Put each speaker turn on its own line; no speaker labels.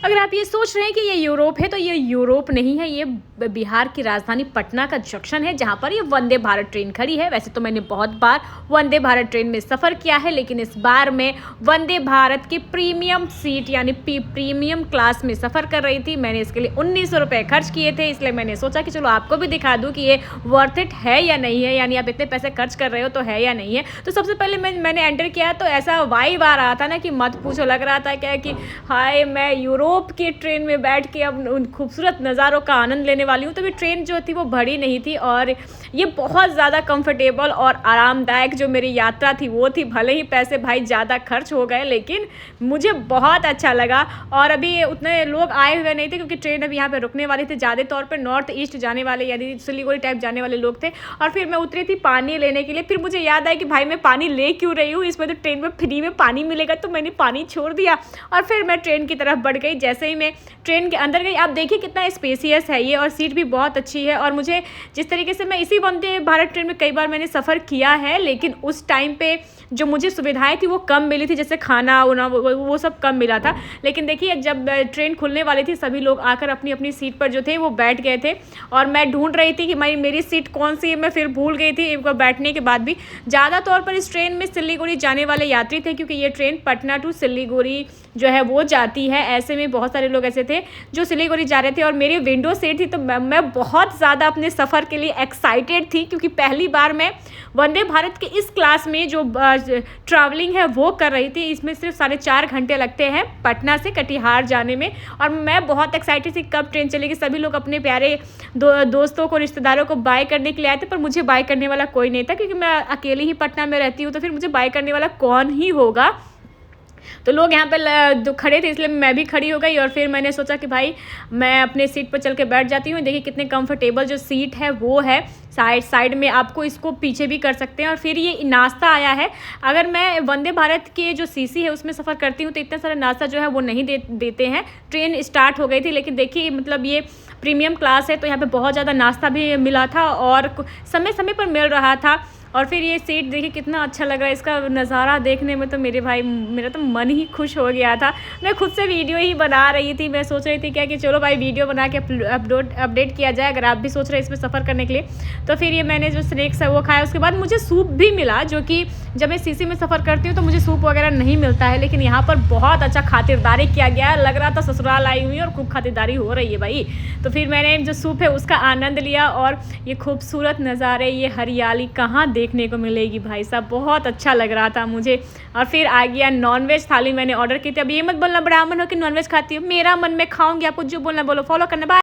अगर आप ये सोच रहे हैं कि ये यूरोप है, तो ये यूरोप नहीं है, ये बिहार की राजधानी पटना का जंक्शन है, जहाँ पर ये वंदे भारत ट्रेन खड़ी है। वैसे तो मैंने बहुत बार वंदे भारत ट्रेन में सफ़र किया है, लेकिन इस बार मैं वंदे भारत की प्रीमियम सीट यानी प्रीमियम क्लास में सफ़र कर रही थी। मैंने इसके लिए 1900 रुपये खर्च किए थे, इसलिए मैंने सोचा कि चलो आपको भी दिखा दूँ कि ये वर्थ इट है या नहीं है, यानी आप इतने पैसे खर्च कर रहे हो तो है या नहीं है। तो सबसे पहले मैंने एंटर किया तो ऐसा वाइब आ रहा था ना कि मत पूछो, लग रहा था क्या कि हाय मैं यूरोप की ट्रेन में बैठ के अब उन खूबसूरत नज़ारों का आनंद लेने वाली हूँ। तो भी ट्रेन जो थी वो बड़ी नहीं थी और ये बहुत ज़्यादा कंफर्टेबल और आरामदायक जो मेरी यात्रा थी वो थी। भले ही पैसे भाई ज़्यादा खर्च हो गए, लेकिन मुझे बहुत अच्छा लगा। और अभी उतने लोग आए हुए नहीं थे क्योंकि ट्रेन अभी यहाँ पे रुकने वाली थी। ज़्यादा तौर पर नॉर्थ ईस्ट जाने वाले यानी सिलीगुड़ी टाइप जाने वाले लोग थे। और फिर मैं उतरी थी पानी लेने के लिए। फिर मुझे याद आया कि भाई मैं पानी ले क्यों रही हूँ, इसमें तो ट्रेन में फ्री में पानी मिलेगा। तो मैंने पानी छोड़ दिया और फिर मैं ट्रेन की तरफ बढ़ गई। जैसे ही मैं ट्रेन के अंदर गई, आप देखिए कितना स्पेसियस है ये, और सीट भी बहुत अच्छी है। और मुझे जिस तरीके से मैं इसी वंदे भारत ट्रेन में कई बार मैंने सफ़र किया है, लेकिन उस टाइम पे जो मुझे सुविधाएं थी वो कम मिली थी, जैसे खाना उना वो सब कम मिला था। लेकिन देखिए जब ट्रेन खुलने वाली थी सभी लोग आकर अपनी अपनी सीट पर जो थे वो बैठ गए थे, और मैं ढूंढ रही थी कि मेरी सीट कौन सी है। मैं फिर भूल गई थी एक बार बैठने के बाद भी। ज़्यादा तौर पर इस ट्रेन में सिलीगुड़ी जाने वाले यात्री थे, क्योंकि ये ट्रेन पटना टू सिलीगुड़ी जो है वो जाती है। ऐसे में बहुत सारे लोग ऐसे थे जो सिलीगुड़ी जा रहे थे और मेरी विंडो सीट थी। तो मैं बहुत ज़्यादा अपने सफ़र के लिए एक्साइटेड थी, क्योंकि पहली बार मैं वंदे भारत के इस क्लास में जो ट्रैवलिंग है वो कर रही थी। इसमें सिर्फ 4.5 घंटे लगते हैं पटना से कटिहार जाने में, और मैं बहुत एक्साइटेड थी कब ट्रेन चलेगी। सभी लोग अपने प्यारे दोस्तों को, रिश्तेदारों को बाय करने के लिए आए थे, पर मुझे बाय करने वाला कोई नहीं था, क्योंकि मैं अकेली ही पटना में रहती हूँ। तो फिर मुझे बाय करने वाला कौन ही होगा। तो लोग यहाँ पे खड़े थे, इसलिए मैं भी खड़ी हो गई। और फिर मैंने सोचा कि भाई मैं अपने सीट पर चल के बैठ जाती हूँ। देखिए कितने कंफर्टेबल जो सीट है वो है। साइड में आपको इसको पीछे भी कर सकते हैं। और फिर ये नाश्ता आया है। अगर मैं वंदे भारत के जो सीसी है उसमें सफ़र करती हूँ तो इतना सारा नाश्ता जो है वो नहीं देते हैं। ट्रेन स्टार्ट हो गई थी, लेकिन देखिए मतलब ये प्रीमियम क्लास है तो यहाँ पे बहुत ज़्यादा नाश्ता भी मिला था और समय समय पर मिल रहा था। और फिर ये सीट देखिए कितना अच्छा लग रहा है, इसका नज़ारा देखने में तो मेरा तो मन ही खुश हो गया था। मैं खुद से वीडियो ही बना रही थी। मैं सोच रही थी क्या कि चलो भाई वीडियो बना के अपडेट किया जाए, अगर आप भी सोच रहे हैं इसमें सफ़र करने के लिए। तो फिर ये मैंने जो स्नैक्स है वो खाया। उसके बाद मुझे सूप भी मिला, जो कि जब मैं सीसी में सफ़र करती हूँ तो मुझे सूप वगैरह नहीं मिलता है, लेकिन यहाँ पर बहुत अच्छा खातिरदारी किया गया। लग रहा था ससुराल आई हुई और खूब खातिरदारी हो रही है भाई। तो फिर मैंने जो सूप है उसका आनंद लिया, और ये खूबसूरत नज़ारे, ये हरियाली कहाँ देखने को मिलेगी भाई साहब, बहुत अच्छा लग रहा था मुझे। और फिर आ गया नॉनवेज थाली मैंने ऑर्डर की थी। अब ये मत बोलना ब्राह्मण हो कि नॉनवेज खाती हो, मेरा मन में खाऊंगी, आपको जो बोलना बोलो, फॉलो करना। बाय।